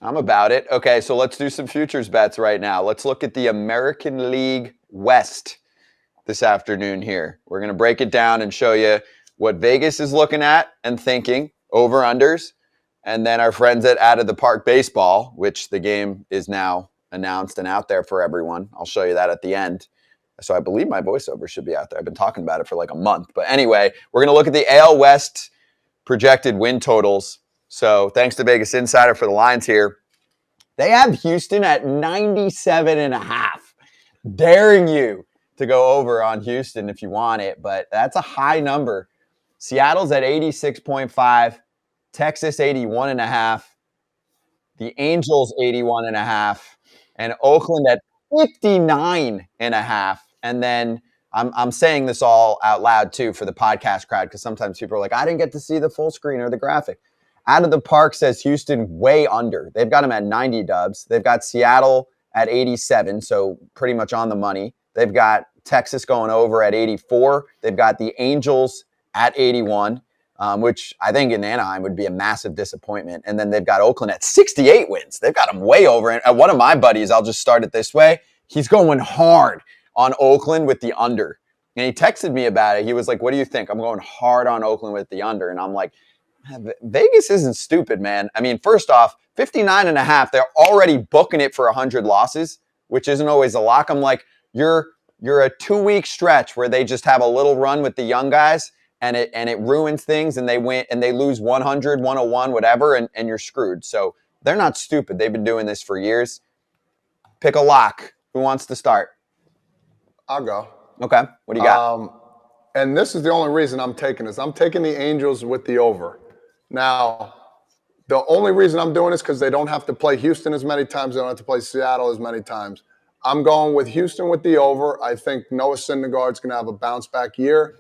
I'm about it. Okay, so let's do some futures bets right now. Let's look at the American League West this afternoon here. We're going to break it down and show you what Vegas is looking at and thinking, over-unders, and then our friends at Out of the Park Baseball, which the game is now announced and out there for everyone. I'll show you that at the end. So I believe my voiceover should be out there. I've been talking about it for like a month. But anyway, we're going to look at the AL West projected win totals. So thanks to Vegas Insider for the lines here. They have Houston at 97.5. Daring you to go over on Houston if you want it, but that's a high number. Seattle's at 86.5, Texas 81.5, the Angels 81.5, and Oakland at 59.5. And then I'm saying this all out loud too for the podcast crowd because sometimes people are like, I didn't get to see the full screen or the graphic. Out of the Park says Houston way under. They've got them at 90 dubs. They've got Seattle at 87, so pretty much on the money. They've got Texas going over at 84. They've got the Angels at 81, which I think in Anaheim would be a massive disappointment. And then they've got Oakland at 68 wins. They've got them way over. And one of my buddies, I'll just start it this way, he's going hard on Oakland with the under. And he texted me about it. He was like, what do you think? I'm going hard on Oakland with the under. And I'm like, Vegas isn't stupid, man. I mean, first off, 59.5, they're already booking it for 100 losses, which isn't always a lock. I'm like, you're a 2-week stretch where they just have a little run with the young guys and it ruins things and they win and they lose 100, 101, whatever, and you're screwed. So they're not stupid. They've been doing this for years. Pick a lock. Who wants to start? I'll go. Okay. What do you got? And this is the only reason I'm taking this. I'm taking the Angels with the over. Now, the only reason I'm doing this because they don't have to play Houston as many times. They don't have to play Seattle as many times. I'm going with Houston with the over. I think Noah Syndergaard's going to have a bounce-back year.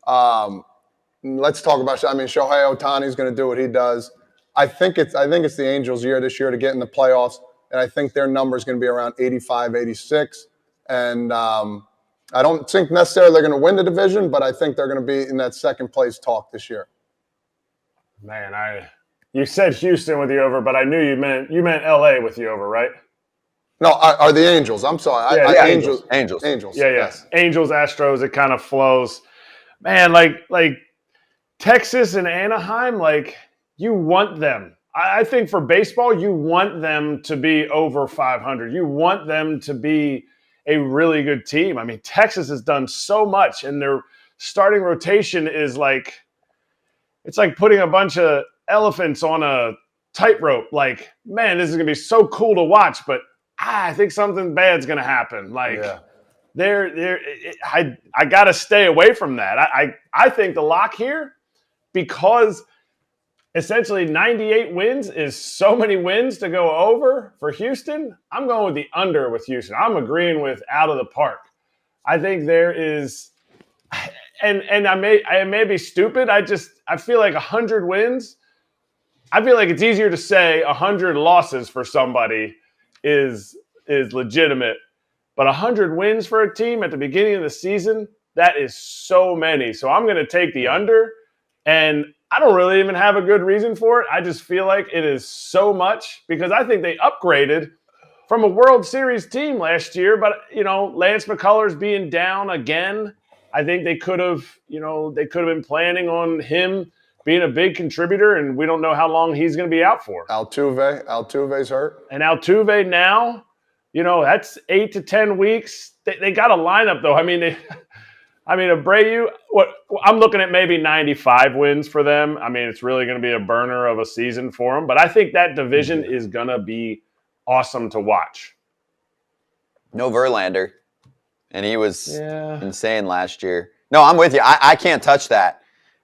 Let's talk about – Shohei Ohtani is going to do what he does. I think it's the Angels' year this year to get in the playoffs, and I think their number is going to be around 85, 86. And I don't think necessarily they're going to win the division, but I think they're going to be in that second-place talk this year. Man, you said Houston with the over, but I knew you meant LA with the over, right? No, are the Angels. I'm sorry. Angels. Yeah. Yes. Angels, Astros, it kind of flows. Man, like Texas and Anaheim, like you want them. I think for baseball, you want them to be over 500. You want them to be a really good team. I mean, Texas has done so much, and their starting rotation is like – it's like putting a bunch of elephants on a tightrope. Like, man, this is going to be so cool to watch, but I think something bad's going to happen. Like, I got to stay away from that. I think the lock here, because essentially 98 wins is so many wins to go over for Houston, I'm going with the under with Houston. I'm agreeing with Out of the Park. I think there is – and I may be stupid. I feel like 100 wins. I feel like it's easier to say 100 losses for somebody is legitimate, but 100 wins for a team at the beginning of the season, that is so many. So I'm going to take the under, and I don't really even have a good reason for it. I just feel like it is so much because I think they upgraded from a World Series team last year, but Lance McCullers being down again. I think they could have been planning on him being a big contributor, and we don't know how long he's going to be out for. Altuve's hurt. And Altuve now, that's 8 to 10 weeks. They got a lineup, though. Abreu, I'm looking at maybe 95 wins for them. I mean, it's really going to be a burner of a season for them. But I think that division is going to be awesome to watch. No Verlander. And he was insane last year. No, I'm with you. I can't touch that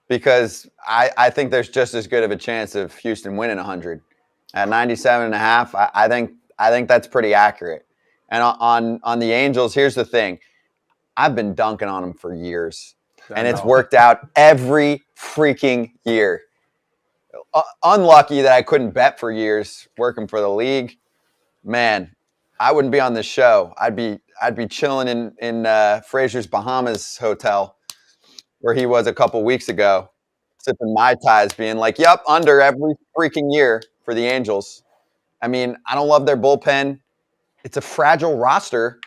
because I think there's just as good of a chance of Houston winning 100. At 97.5, I think that's pretty accurate. And on the Angels, here's the thing. I've been dunking on them for years. And it's worked out every freaking year. Unlucky that I couldn't bet for years working for the league. Man, I wouldn't be on this show. I'd be chilling in Fraser's Bahamas hotel where he was a couple weeks ago, sipping Mai Tais, being like, yep, under every freaking year for the Angels. I mean, I don't love their bullpen. It's a fragile roster,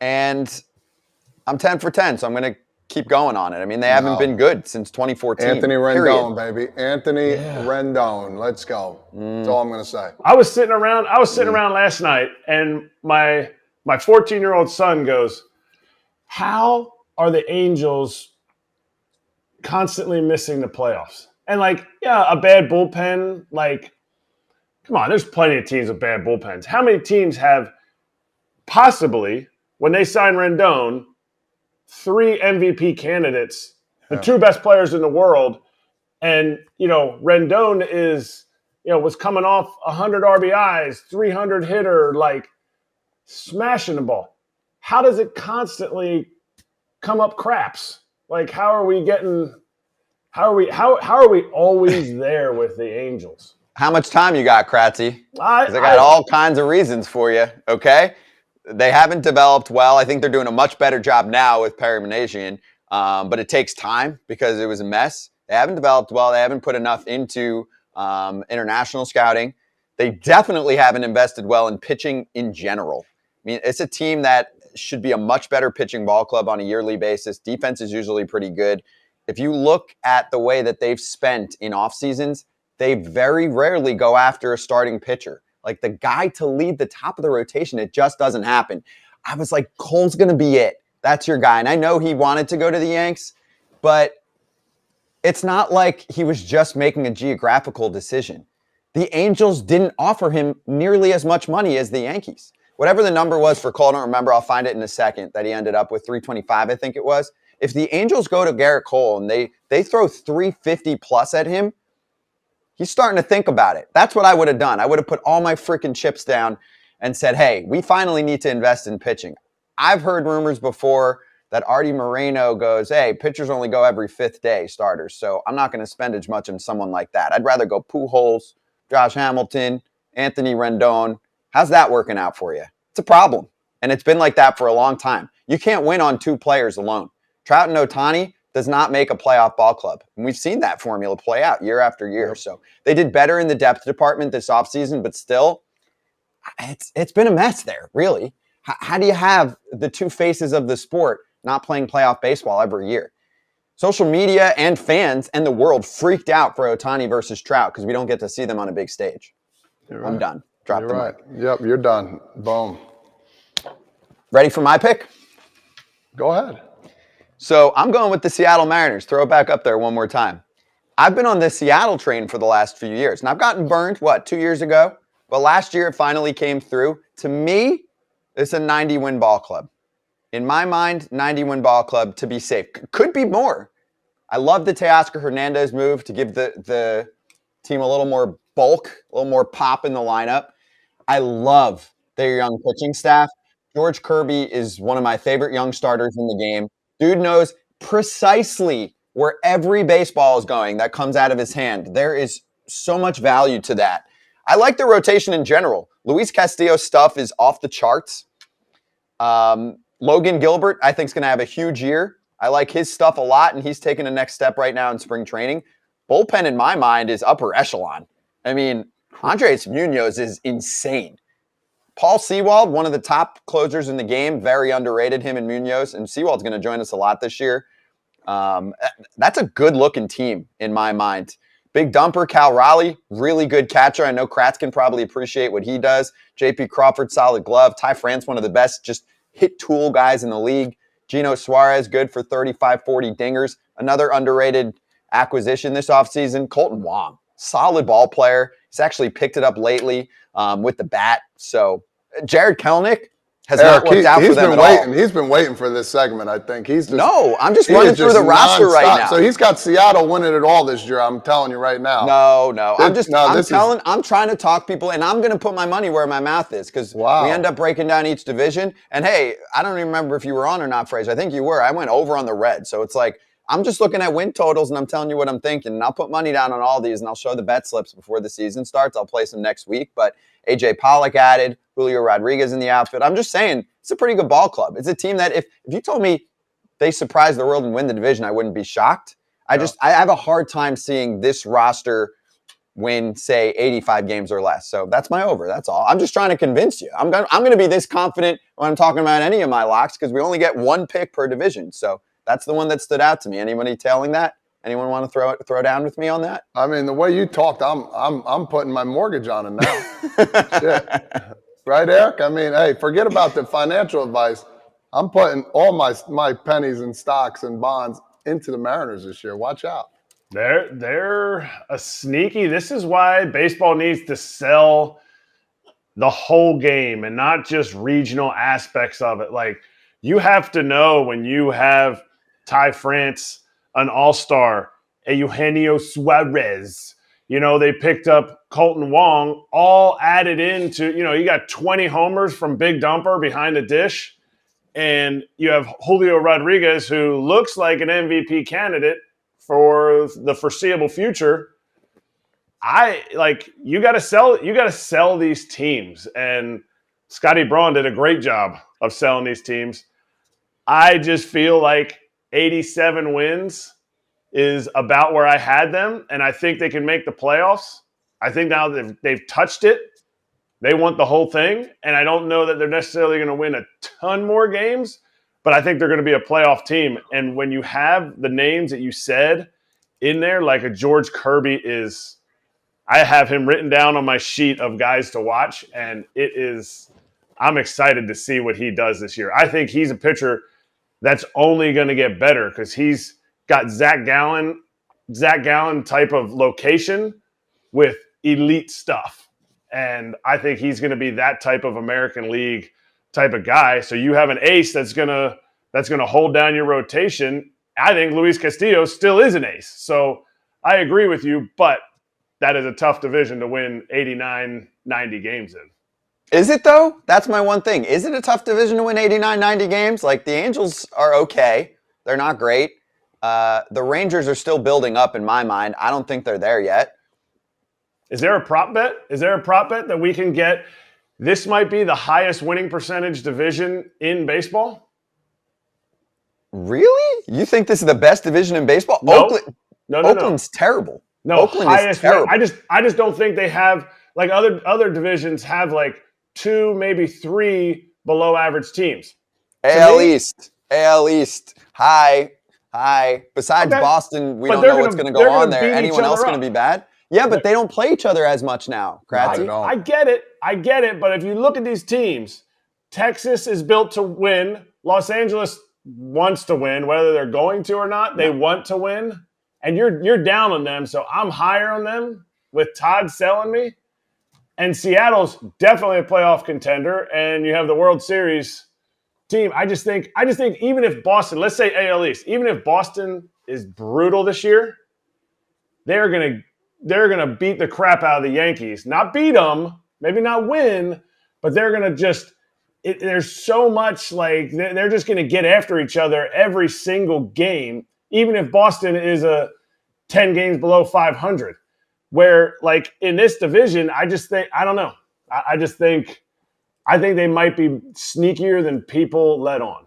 and I'm 10 for 10, so I'm going to keep going on it. I mean, they haven't been good since 2014. Anthony Rendon, period. baby. Anthony Rendon. Let's go. That's all I'm going to say. I was sitting around last night, and my 14-year-old son goes, "How are the Angels constantly missing the playoffs?" And like, yeah, a bad bullpen. Like, come on, there's plenty of teams with bad bullpens. How many teams have possibly, when they sign Rendon, 3 MVP candidates, the 2 best players in the world, and Rendon is was coming off 100 RBIs, 300 hitter, like smashing the ball. How does it constantly come up craps? Like, how are we always there with the Angels? How much time you got, Kratzy? Because I got all kinds of reasons for you, okay? They haven't developed well. I think they're doing a much better job now with Perry Minasian, but it takes time because it was a mess. They haven't developed well. They haven't put enough into international scouting. They definitely haven't invested well in pitching in general. I mean, it's a team that should be a much better pitching ball club on a yearly basis. Defense is usually pretty good. If you look at the way that they've spent in off seasons, they very rarely go after a starting pitcher. Like the guy to lead the top of the rotation, it just doesn't happen. I was like, Cole's going to be it. That's your guy. And I know he wanted to go to the Yanks, but it's not like he was just making a geographical decision. The Angels didn't offer him nearly as much money as the Yankees. Whatever the number was for Cole, I don't remember. I'll find it in a second, that he ended up with $325, I think it was. If the Angels go to Garrett Cole and they throw $350 plus at him, he's starting to think about it. That's what I would have done. I would have put all my freaking chips down and said, hey, we finally need to invest in pitching. I've heard rumors before that Artie Moreno goes, hey, pitchers only go every 5th day, starters, so I'm not going to spend as much on someone like that. I'd rather go Pujols, Josh Hamilton, Anthony Rendon. How's that working out for you? It's a problem, and it's been like that for a long time. You can't win on 2 players alone. Trout and Ohtani does not make a playoff ball club. And we've seen that formula play out year after year. So they did better in the depth department this offseason, but still, it's been a mess there, really. How do you have the 2 faces of the sport not playing playoff baseball every year? Social media and fans and the world freaked out for Ohtani versus Trout because we don't get to see them on a big stage. I'm done. Drop the mic. Yep, you're done. Boom. Ready for my pick? Go ahead. So I'm going with the Seattle Mariners. Throw it back up there one more time. I've been on this Seattle train for the last few years, and I've gotten burned, 2 years ago? But last year it finally came through. To me, it's a 90-win ball club. In my mind, 90-win ball club to be safe. Could be more. I love the Teoscar Hernandez move to give the team a little more bulk, a little more pop in the lineup. I love their young pitching staff. George Kirby is one of my favorite young starters in the game. Dude knows precisely where every baseball is going that comes out of his hand. There is so much value to that. I like the rotation in general. Luis Castillo's stuff is off the charts. Logan Gilbert, I think, is going to have a huge year. I like his stuff a lot, and he's taking the next step right now in spring training. Bullpen, in my mind, is upper echelon. I mean, Andres Munoz is insane. Paul Sewald, one of the top closers in the game, very underrated, him and Munoz. And Sewald's going to join us a lot this year. That's a good-looking team in my mind. Big dumper, Cal Raleigh, really good catcher. I know Kratz can probably appreciate what he does. J.P. Crawford, solid glove. Ty France, one of the best just hit tool guys in the league. Gino Suarez, good for 35, 40 dingers. Another underrated acquisition this offseason. Colton Wong, solid ball player. He's actually picked it up lately with the bat. So Jared Kelenic has not worked out for them at all. He's been waiting for this segment, I think. I'm just running through the roster right now. So he's got Seattle winning it all this year, I'm telling you right now. No. I'm trying to talk people, and I'm going to put my money where my mouth is because we end up breaking down each division. And, hey, I don't even remember if you were on or not, Fraser. I think you were. I went over on the Reds. So it's like I'm just looking at win totals, and I'm telling you what I'm thinking. And I'll put money down on all these, and I'll show the bet slips before the season starts. I'll play some next week. But A.J. Pollock added, Julio Rodriguez in the outfit. I'm just saying it's a pretty good ball club. It's a team that if you told me they surprise the world and win the division, I wouldn't be shocked. I have a hard time seeing this roster win, say, 85 games or less. So that's my over. That's all. I'm just trying to convince you. I'm going to be this confident when I'm talking about any of my locks because we only get one pick per division. So that's the one that stood out to me. Anybody tailing that? Anyone want to throw down with me on that? I mean, the way you talked, I'm putting my mortgage on it now. Shit. Right, Eric? I mean, hey, forget about the financial advice. I'm putting all my pennies and stocks and bonds into the Mariners this year. Watch out. They're a sneaky. This is why baseball needs to sell the whole game and not just regional aspects of it. Like, you have to know when you have Ty France, an all-star, a Eugenio Suarez. They picked up Colton Wong, all added into, you got 20 homers from Big Dumper behind the dish. And you have Julio Rodriguez, who looks like an MVP candidate for the foreseeable future. You got to sell these teams. And Scotty Braun did a great job of selling these teams. I just feel like 87 wins is about where I had them, and I think they can make the playoffs. I think now they've touched it. They want the whole thing, and I don't know that they're necessarily going to win a ton more games, but I think they're going to be a playoff team. And when you have the names that you said in there, like a George Kirby I have him written down on my sheet of guys to watch, and I'm excited to see what he does this year. I think he's a pitcher that's only going to get better because he's got Zach Gallen type of location with elite stuff. And I think he's going to be that type of American League type of guy. So you have an ace that's going to hold down your rotation. I think Luis Castillo still is an ace. So I agree with you, but that is a tough division to win 89, 90 games in. Is it, though? That's my one thing. Is it a tough division to win 89, 90 games? Like, the Angels are okay. They're not great. The Rangers are still building up in my mind. I don't think they're there yet. Is there a prop bet? Is there a prop bet that we can get? This might be the highest winning percentage division in baseball. Really? You think this is the best division in baseball? No. Oakland's terrible. No, Oakland is terrible. I just don't think they have, like, other divisions have like 2, maybe 3 below average teams. AL East. Hi. Besides Boston, we don't know what's going to go on there. Anyone else going to be bad? Yeah, but they don't play each other as much now, Kratz. I get it. But if you look at these teams, Texas is built to win. Los Angeles wants to win, whether they're going to or not. They want to win, and you're down on them. So I'm higher on them with Todd selling me. And Seattle's definitely a playoff contender, and you have the World Series team. I just think even if Boston, let's say AL East, even if Boston is brutal this year, they're gonna beat the crap out of the Yankees. Not beat them, maybe not win, but they're gonna there's so much, like, they're just gonna get after each other every single game, even if Boston is 10 games below 500. Where, like, in this division, I don't know. I think they might be sneakier than people let on.